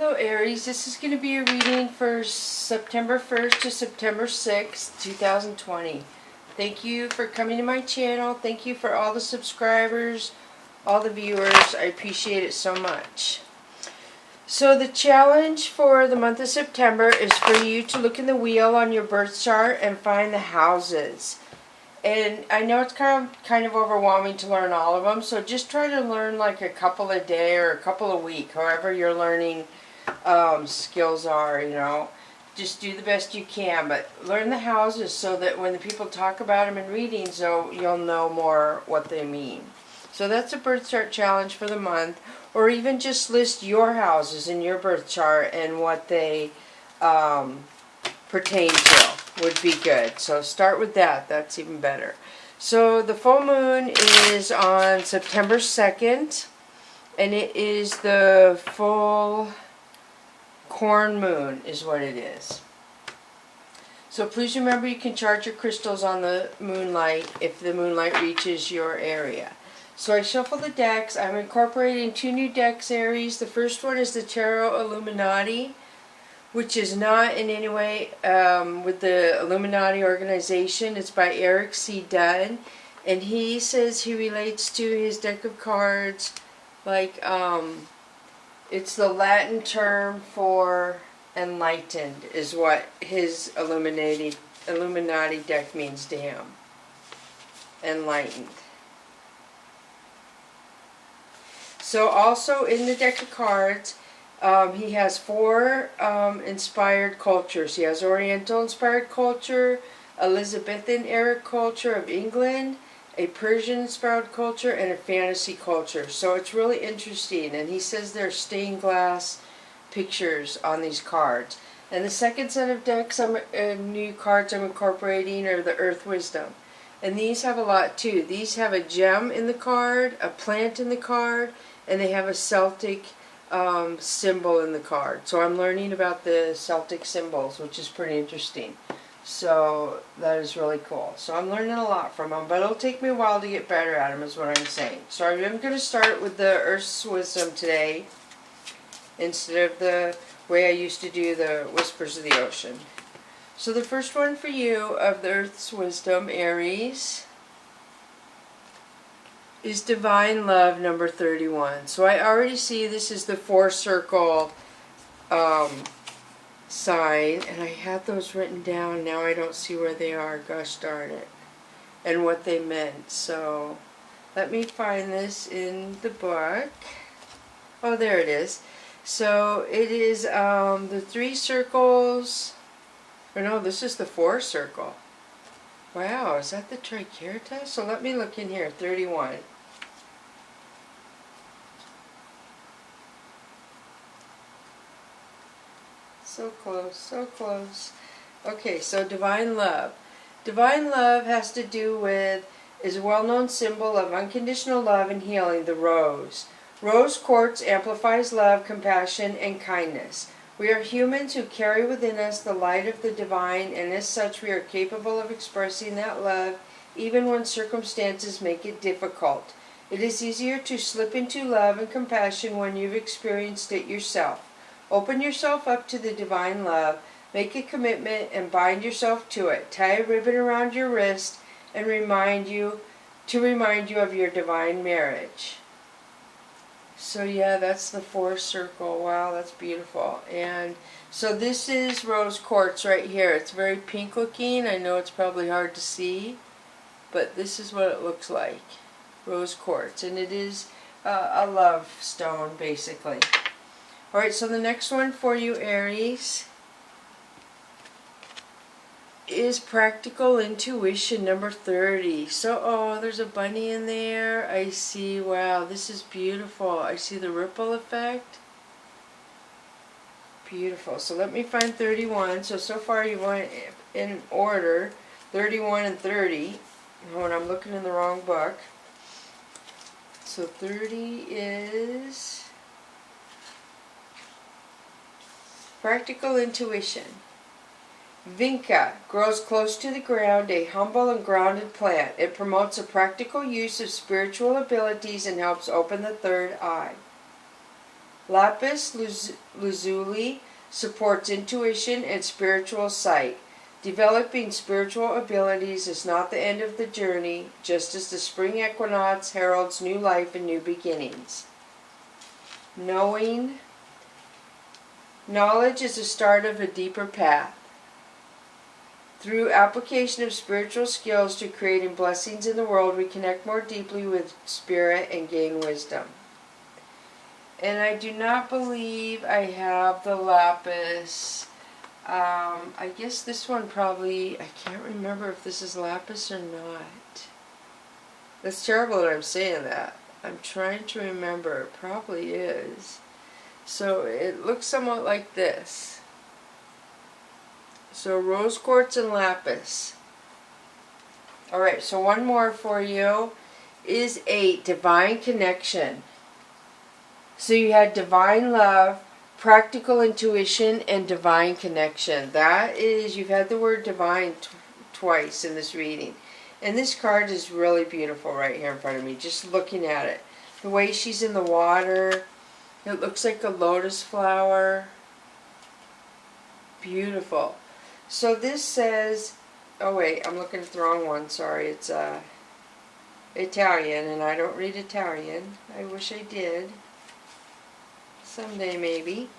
Hello Aries, this is going to be a reading for September 1st to September 6th, 2020. Thank you for coming to my channel. Thank you for all the subscribers, all the viewers. I appreciate it so much. So the challenge for the month of September is for you to look in the wheel on your birth chart and find the houses. And I know it's kind of overwhelming to learn all of them, so just try to learn like a couple a day or a couple a week, however your learning skills are, you know. Just do the best you can, but learn the houses so that when the people talk about them in readings, so you'll know more what they mean. So that's a birth chart challenge for the month, or even just list your houses in your birth chart and what they pertain to would be good. So start with that. That's even better. So the full moon is on September 2nd, and it is the full corn moon is what it is. So please remember you can charge your crystals on the moonlight if the moonlight reaches your area. So I shuffle the decks. I'm incorporating 2 new decks, Aries. The first one is the Tarot Illuminati, which is not in any way with the Illuminati organization. It's by Eric C. Dunn, and he says he relates to his deck of cards like it's the Latin term for enlightened is what his Illuminati deck means to him. Enlightened. So also in the deck of cards, he has 4 inspired cultures. He has Oriental inspired culture, Elizabethan era culture of England, a Persian inspired culture, and a fantasy culture. So it's really interesting. And he says there are stained glass pictures on these cards. And the second set of decks, new cards I'm incorporating are the Earth Wisdom. And these have a lot too. These have a gem in the card, a plant in the card, and they have a Celtic symbol in the card. So I'm learning about the Celtic symbols, which is pretty interesting. So that is really cool. So I'm learning a lot from them, but it'll take me a while to get better at them is what I'm saying. So I'm going to start with the Earth's Wisdom today instead of the way I used to do the Whispers of the Ocean. So the first one for you of the Earth's Wisdom, Aries, is Divine Love number 31. So I already see this is the 4 circle sign, and I had those written down. Now I don't see where they are. Gosh darn it. And what they meant. So let me find this in the book. Oh, there it is. So it is the 3 circles. Or no, this is the 4 circle. Wow, is that the Triceratops? So let me look in here. 31. So close, so close. Okay, so Divine Love. Divine Love has to do with, is a well-known symbol of unconditional love and healing, the rose. Rose quartz amplifies love, compassion, and kindness. We are humans who carry within us the light of the divine, and as such we are capable of expressing that love even when circumstances make it difficult. It is easier to slip into love and compassion when you've experienced it yourself. Open yourself up to the divine love, make a commitment, and bind yourself to it. Tie a ribbon around your wrist and remind you of your divine marriage. So yeah, that's the 4 circle. Wow, that's beautiful. And so this is rose quartz right here. It's very pink looking. I know it's probably hard to see, but this is what it looks like. Rose quartz. And it is a love stone, basically. Alright, so the next one for you, Aries, is Practical Intuition number 30. So, oh, there's a bunny in there. I see, wow, this is beautiful. I see the ripple effect. Beautiful. So let me find 31. So far you went in order, 31 and 30. When I'm looking in the wrong book. So 30 is Practical Intuition. Vinca grows close to the ground, a humble and grounded plant. It promotes a practical use of spiritual abilities and helps open the third eye. Lapis lazuli supports intuition and spiritual sight. Developing spiritual abilities is not the end of the journey, just as the spring equinox heralds new life and new beginnings. Knowledge is the start of a deeper path. Through application of spiritual skills to creating blessings in the world, we connect more deeply with spirit and gain wisdom. And I do not believe I have the lapis. I guess this one probably, I can't remember if this is lapis or not. That's terrible that I'm saying that. I'm trying to remember. It probably is. So it looks somewhat like this. So rose quartz and lapis. Alright, so one more for you is 8, divine connection. So you had divine love, practical intuition, and divine connection. That is, you've had the word divine twice in this reading. And this card is really beautiful right here in front of me, just looking at it. The way she's in the water, it looks like a lotus flower. Beautiful. So this says, oh wait, I'm looking at the wrong one, sorry. It's Italian, and I don't read Italian. I wish I did. Someday maybe.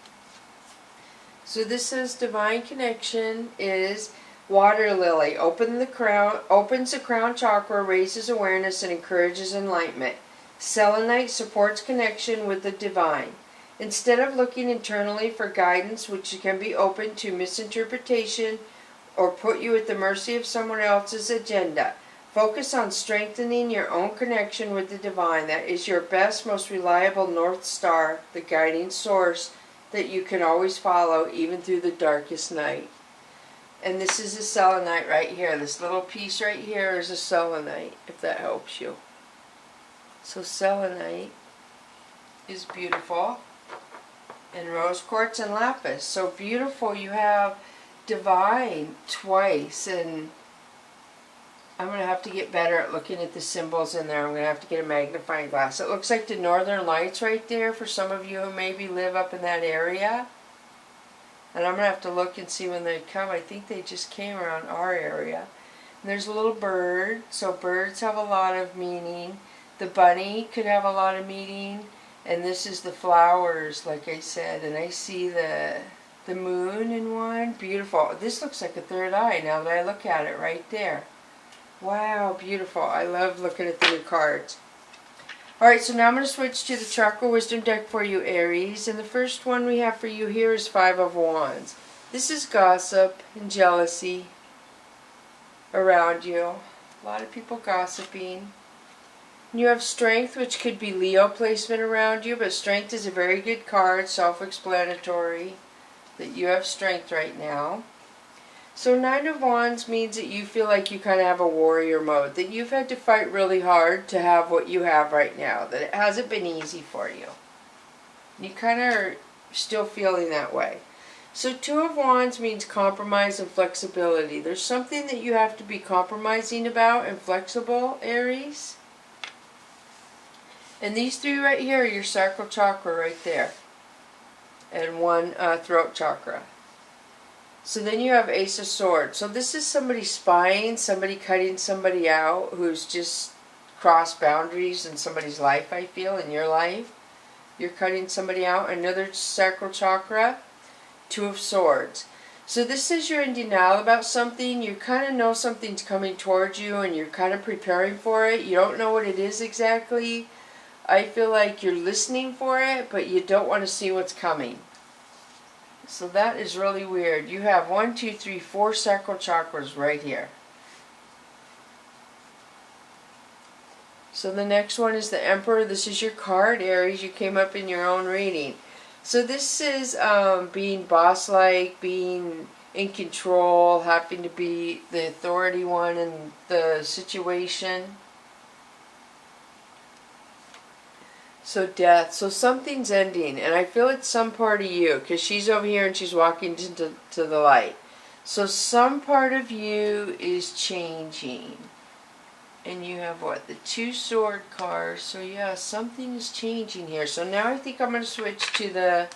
So this says divine connection is water lily. Opens the crown chakra, raises awareness, and encourages enlightenment. Selenite supports connection with the divine. Instead of looking internally for guidance, which can be open to misinterpretation or put you at the mercy of someone else's agenda, focus on strengthening your own connection with the divine. That is your best, most reliable North Star, the guiding source that you can always follow even through the darkest night. And this is a selenite right here. This little piece right here is a selenite, if that helps you. So selenite is beautiful. And rose quartz and lapis. So beautiful. You have divine twice, and I'm going to have to get better at looking at the symbols in there. I'm going to have to get a magnifying glass. It looks like the northern lights right there for some of you who maybe live up in that area. And I'm going to have to look and see when they come. I think they just came around our area. And there's a little bird. So birds have a lot of meaning. The bunny could have a lot of meaning. And this is the flowers, like I said. And I see the moon in one. Beautiful. This looks like a third eye now that I look at it right there. Wow, beautiful. I love looking at the new cards. Alright, so now I'm going to switch to the Chakra Wisdom deck for you, Aries. And the first one we have for you here is 5 of Wands. This is gossip and jealousy around you. A lot of people gossiping. You have strength, which could be Leo placement around you, but strength is a very good card, self-explanatory, that you have strength right now. So 9 of Wands means that you feel like you kind of have a warrior mode, that you've had to fight really hard to have what you have right now, that it hasn't been easy for you. You kind of are still feeling that way. So 2 of Wands means compromise and flexibility. There's something that you have to be compromising about and flexible, Aries. And these 3 right here are your sacral chakra right there. And 1 throat chakra. So then you have Ace of Swords. So this is somebody spying, somebody cutting somebody out who's just crossed boundaries in somebody's life, I feel, in your life. You're cutting somebody out. Another sacral chakra, 2 of Swords. So this says you're in denial about something. You kind of know something's coming towards you and you're kind of preparing for it. You don't know what it is exactly. I feel like you're listening for it, but you don't want to see what's coming. So that is really weird. You have 1, 2, 3, 4 sacral chakras right here. So the next one is the Emperor. This is your card, Aries. You came up in your own reading. So this is being boss-like, being in control, having to be the authority one in the situation. So death. So something's ending. And I feel it's some part of you. Because she's over here and she's walking to the light. So some part of you is changing. And you have what? The 2 sword cards. So yeah, something is changing here. So now I think I'm going to switch to the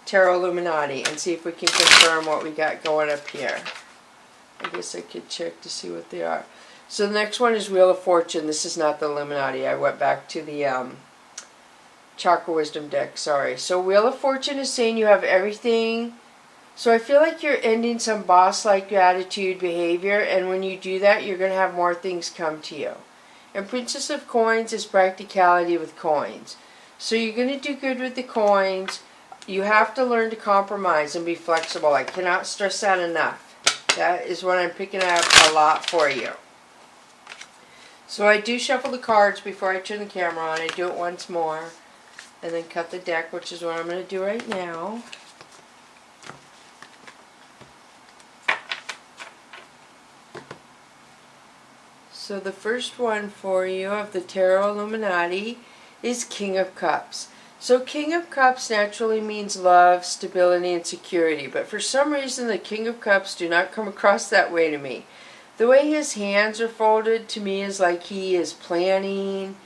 Tarot Illuminati and see if we can confirm what we got going up here. I guess I could check to see what they are. So the next one is Wheel of Fortune. This is not the Illuminati. I went back to the Chakra Wisdom deck. Sorry. So Wheel of Fortune is saying you have everything. So I feel like you're ending some boss-like attitude behavior, and when you do that, you're going to have more things come to you. And Princess of Coins is practicality with coins. So you're going to do good with the coins. You have to learn to compromise and be flexible. I cannot stress that enough. That is what I'm picking up a lot for you. So I do shuffle the cards before I turn the camera on. I do it once more. And then cut the deck, which is what I'm going to do right now. So the first one for you of the Tarot Illuminati is King of Cups. So King of Cups naturally means love, stability, and security. But for some reason the King of Cups do not come across that way to me. The way his hands are folded to me is like he is planning.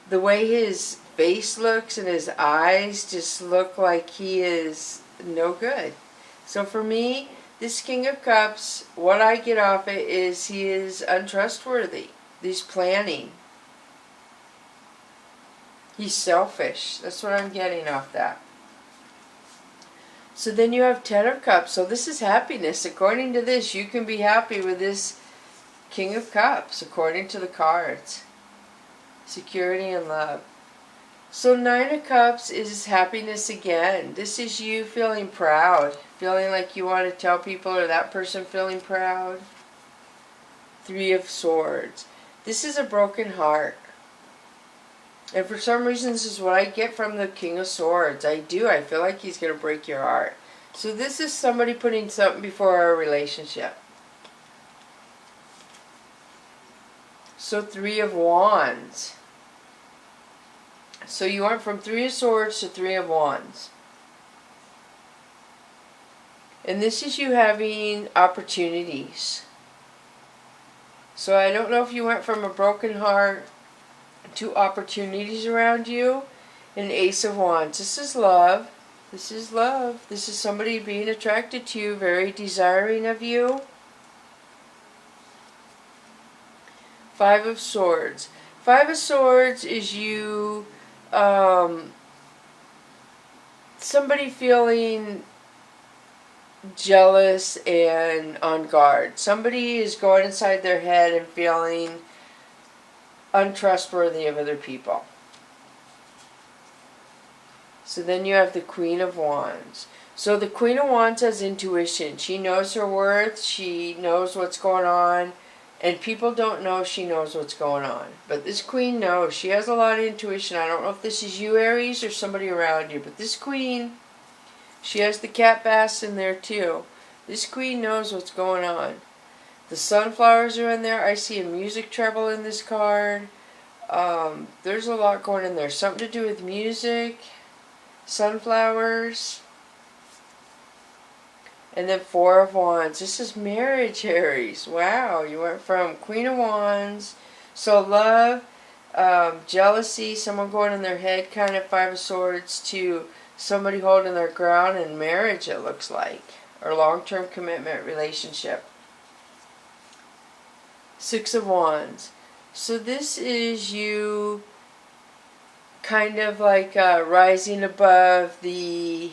The way his face looks and his eyes just look like he is no good. So for me, this King of Cups, what I get off it is he is untrustworthy. He's planning. He's selfish. That's what I'm getting off that. So then you have Ten of Cups. So this is happiness. According to this, you can be happy with this King of Cups, according to the cards. Security and love. So Nine of Cups is happiness again. This is you feeling proud. Feeling like you want to tell people, or that person feeling proud. Three of Swords. This is a broken heart. And for some reason, this is what I get from the King of Swords. I do. I feel like he's going to break your heart. So this is somebody putting something before a relationship. So Three of Wands. So you went from Three of Swords to Three of Wands. And this is you having opportunities. So I don't know if you went from a broken heart to opportunities around you. An Ace of Wands. This is love. This is love. This is somebody being attracted to you, very desiring of you. Five of Swords. Five of Swords is you, somebody feeling jealous and on guard. Somebody is going inside their head and feeling untrustworthy of other people. So then you have the Queen of Wands. So the Queen of Wands has intuition. She knows her worth. She knows what's going on. And people don't know she knows what's going on. But this Queen knows. She has a lot of intuition. I don't know if this is you, Aries, or somebody around you. But this Queen, she has the cat bass in there too. This Queen knows what's going on. The sunflowers are in there. I see a music treble in this card. There's a lot going in there. Something to do with music. Sunflowers. And then Four of Wands. This is marriage, Aries. Wow, you went from Queen of Wands. So love, jealousy, someone going in their head, kind of Five of Swords, to somebody holding their ground, and marriage, it looks like. Or long-term commitment relationship. Six of Wands. So this is you kind of like rising above the...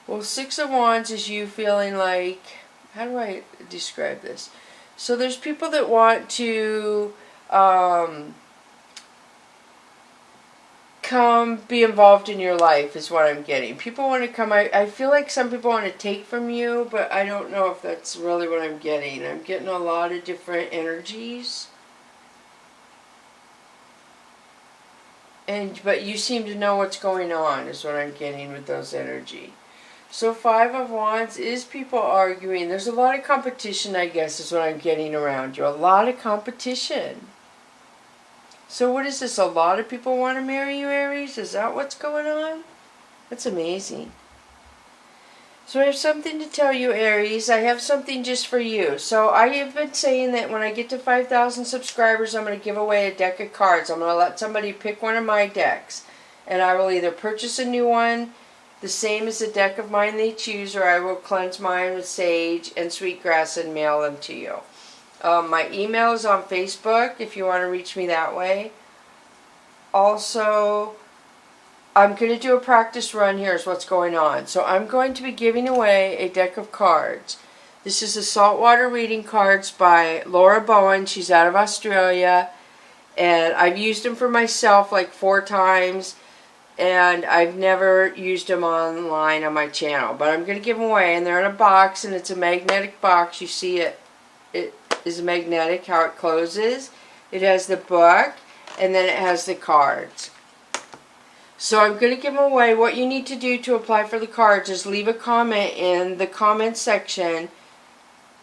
Well, Six of Wands is you feeling like... How do I describe this? So there's people that want to come be involved in your life is what I'm getting. People want to come. I feel like some people want to take from you, but I don't know if that's really what I'm getting. I'm getting a lot of different energies. But you seem to know what's going on is what I'm getting with those energy. So Five of Wands is people arguing. There's a lot of competition, I guess, is what I'm getting around you. A lot of competition. So what is this? A lot of people want to marry you, Aries? Is that what's going on? That's amazing. So I have something to tell you, Aries. I have something just for you. So I have been saying that when I get to 5,000 subscribers, I'm going to give away a deck of cards. I'm going to let somebody pick one of my decks. And I will either purchase a new one, the same as the deck of mine they choose, or I will cleanse mine with sage and sweetgrass and mail them to you. My email is on Facebook if you want to reach me that way. Also, I'm going to do a practice run here is what's going on. So I'm going to be giving away a deck of cards. This is the Saltwater Reading Cards by Laura Bowen. She's out of Australia. And I've used them for myself like 4 times. And I've never used them online on my channel. But I'm going to give them away. And they're in a box, and it's a magnetic box. You see it. It is magnetic, how it closes. It has the book, and then it has the cards. So I'm going to give them away. What you need to do to apply for the cards is leave a comment in the comment section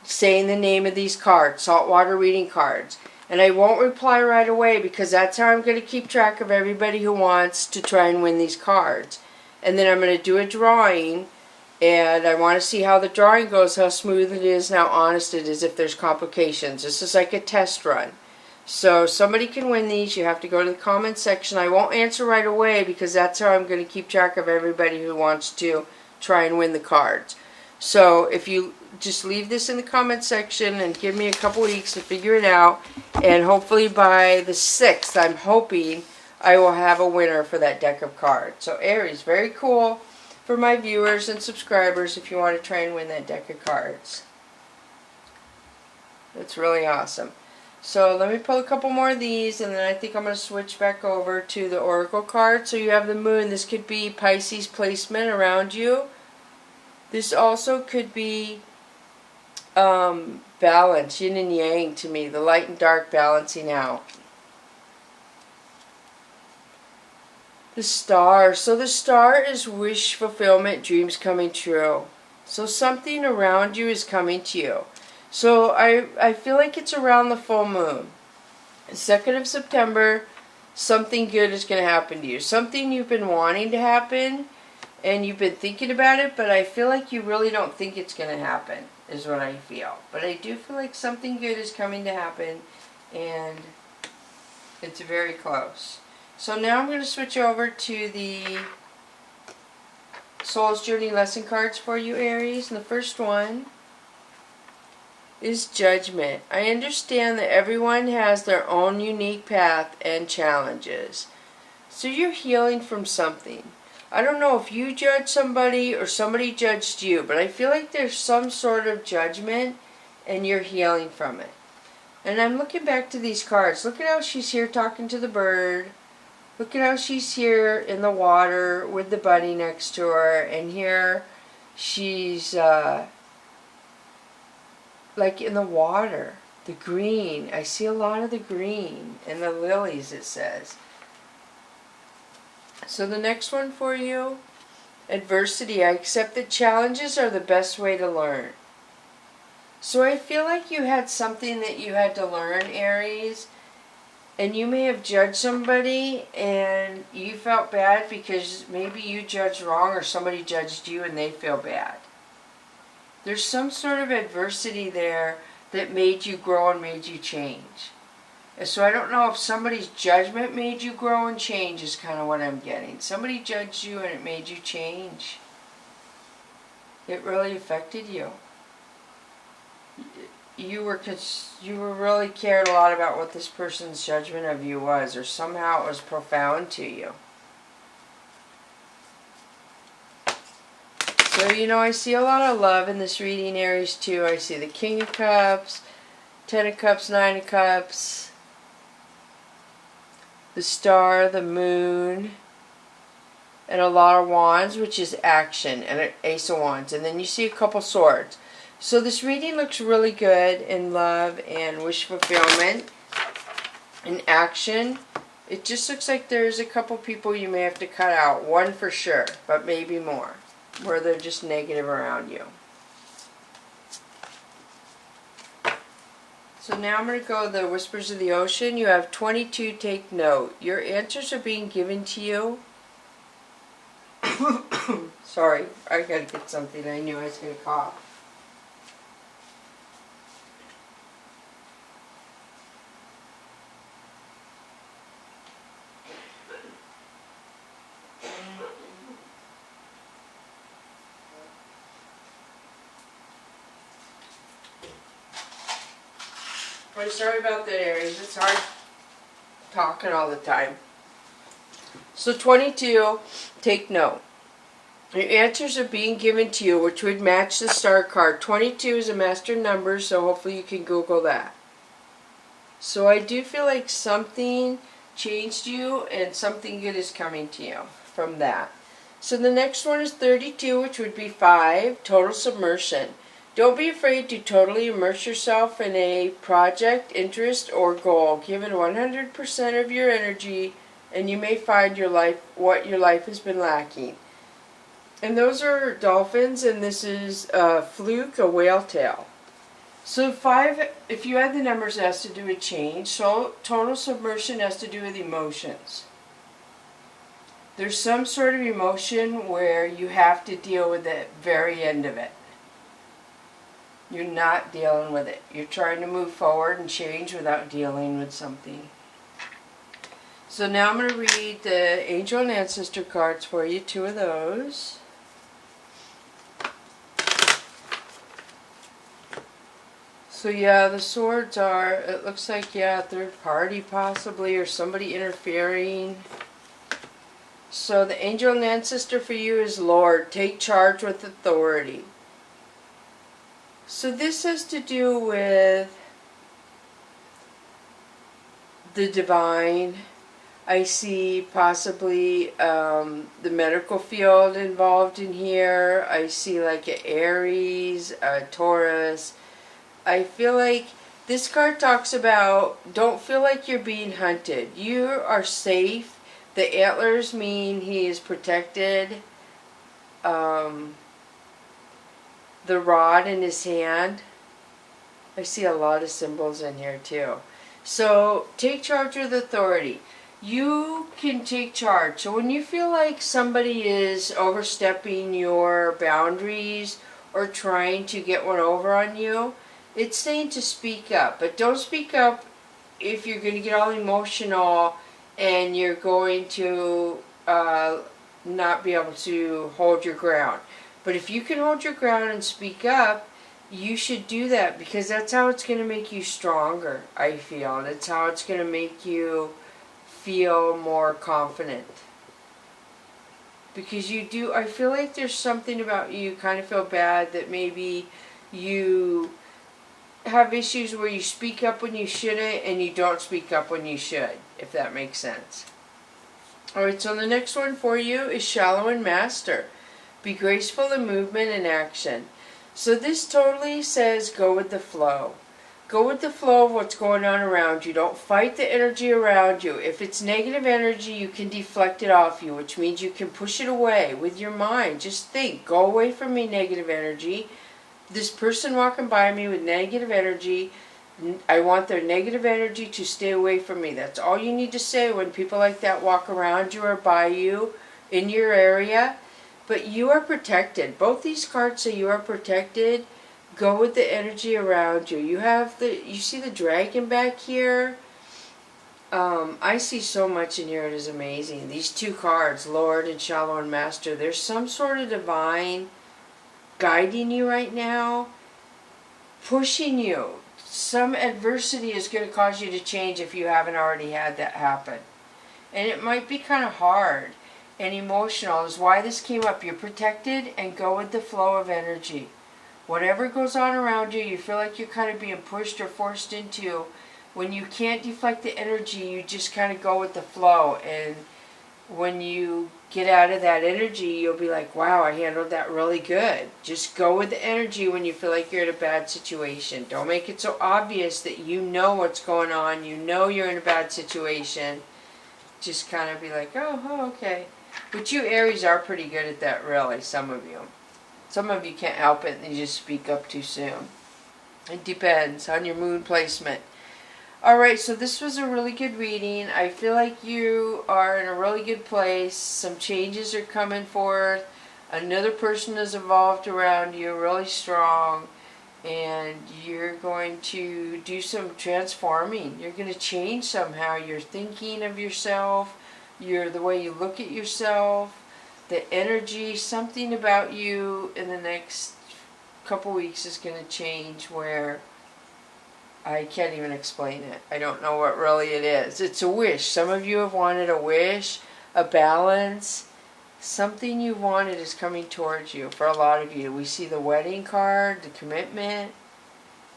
saying the name of these cards, Saltwater Reading Cards. And I won't reply right away because that's how I'm going to keep track of everybody who wants to try and win these cards. And then I'm going to do a drawing, and I want to see how the drawing goes, how smooth it is, and how honest it is if there's complications. This is like a test run. So somebody can win these. You have to go to the comment section. I won't answer right away because that's how I'm going to keep track of everybody who wants to try and win the cards. So if you just leave this in the comment section and give me a couple weeks to figure it out, and hopefully by the 6th, I'm hoping I will have a winner for that deck of cards. So Aries, very cool for my viewers and subscribers if you want to try and win that deck of cards. It's really awesome. So let me pull a couple more of these, and then I think I'm going to switch back over to the Oracle card. So you have the Moon. This could be Pisces placement around you. This also could be balance, yin and yang to me, the light and dark balancing out. The Star. So the Star is wish fulfillment, dreams coming true. So something around you is coming to you. So I feel like it's around the full moon. The 2nd of September, something good is going to happen to you. Something you've been wanting to happen, and you've been thinking about it, but I feel like you really don't think it's going to happen, is what I feel. But I do feel like something good is coming to happen, and it's very close. So now I'm going to switch over to the Soul's Journey lesson cards for you, Aries. And the first one is Judgment. I understand that everyone has their own unique path and challenges. So you're healing from something. I don't know if you judged somebody or somebody judged you, but I feel like there's some sort of judgment and you're healing from it. And I'm looking back to these cards. Look at how she's here talking to the bird. Look at how she's here in the water with the bunny next to her. And here she's like in the water, the green. I see a lot of the green and the lilies, it says. So the next one for you, adversity. I accept that challenges are the best way to learn. So I feel like you had something that you had to learn, Aries, and you may have judged somebody and you felt bad because maybe you judged wrong or somebody judged you and they feel bad. There's some sort of adversity there that made you grow and made you change. And so I don't know if somebody's judgment made you grow and change is kind of what I'm getting. Somebody judged you and it made you change. It really affected you. You were really cared a lot about what this person's judgment of you was, or somehow it was profound to you. So, you know, I see a lot of love in this reading, Aries, too. I see the King of Cups, 10 of Cups, 9 of Cups, the Star, the Moon, and a lot of Wands, which is action, and an Ace of Wands. And then you see a couple Swords. So this reading looks really good in love and wish fulfillment and action. It just looks like there's a couple people you may have to cut out. One for sure, but maybe more, where they're just negative around you. So now I'm going to go the Whispers of the Ocean. You have 22, take note. Your answers are being given to you. Sorry, I gotta get something. I knew I was gonna cough. I'm sorry about that, Aries. It's hard talking all the time. So 22, take note. Your answers are being given to you, which would match the star card. 22 is a master number, so hopefully you can Google that. So I do feel like something changed you and something good is coming to you from that. So the next one is 32, which would be 5, total submersion. Don't be afraid to totally immerse yourself in a project, interest, or goal. Give it 100% of your energy, and you may find what your life has been lacking. And those are dolphins, and this is a fluke, a whale tail. So 5, if you add the numbers, it has to do with change. So total submersion has to do with emotions. There's some sort of emotion where you have to deal with the very end of it. You're not dealing with it. You're trying to move forward and change without dealing with something. So now I'm going to read the Angel and Ancestor cards for you, 2 of those. So yeah, the swords are, it looks like, yeah, a third party possibly, or somebody interfering. So the Angel and Ancestor for you is Lord. Take charge with authority. So this has to do with the divine. I see possibly the medical field involved in here. I see like an Aries, a Taurus. I feel like this card talks about don't feel like you're being hunted. You are safe. The antlers mean he is protected. The rod in his hand. I see a lot of symbols in here too. So take charge with authority. You can take charge. So when you feel like somebody is overstepping your boundaries or trying to get one over on you, it's saying to speak up. But don't speak up if you're going to get all emotional and you're going to not be able to hold your ground. But if you can hold your ground and speak up, you should do that, because that's how it's going to make you stronger, I feel. And it's how it's going to make you feel more confident. Because you do, I feel like there's something about you kind of feel bad that maybe you have issues where you speak up when you shouldn't and you don't speak up when you should, if that makes sense. Alright, so the next one for you is Shallow and Master. Be graceful in movement and action. So this totally says go with the flow. Go with the flow of what's going on around you. Don't fight the energy around you. If it's negative energy, you can deflect it off you, which means you can push it away with your mind. Just think, go away from me, negative energy. This person walking by me with negative energy, I want their negative energy to stay away from me. That's all you need to say when people like that walk around you or by you in your area. But you are protected. Both these cards say you are protected. Go with the energy around you. You see the dragon back here? I see so much in here. It is amazing. These 2 cards, Lord and Shallow and Master, there's some sort of divine guiding you right now, pushing you. Some adversity is going to cause you to change if you haven't already had that happen. And it might be kind of hard and emotional, is why this came up. You're protected, and go with the flow of energy. Whatever goes on around you, you feel like you're kind of being pushed or forced into. When you can't deflect the energy, you just kind of go with the flow. And when you get out of that energy, you'll be like, wow, I handled that really good. Just go with the energy when you feel like you're in a bad situation. Don't make it so obvious that you know what's going on. You know you're in a bad situation. Just kind of be like, oh, okay. But you Aries are pretty good at that, really, some of you. Some of you can't help it and you just speak up too soon. It depends on your moon placement. Alright, so this was a really good reading. I feel like you are in a really good place. Some changes are coming forth. another person has evolved around you really strong, and you're going to do some transforming. You're going to change somehow your thinking of yourself, the way you look at yourself, the energy, something about you in the next couple weeks is going to change where I can't even explain it. I don't know what really it is. It's a wish. Some of you have wanted a wish, a balance. Something you wanted is coming towards you for a lot of you. We see the wedding card, the commitment,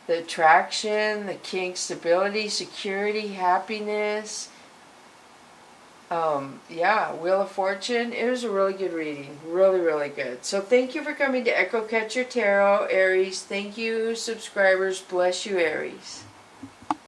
the attraction, the king, stability, security, happiness. Yeah, Wheel of Fortune. It was a really good reading. Really, really good. So thank you for coming to Echo Catcher Tarot, Aries. Thank you, subscribers. Bless you, Aries.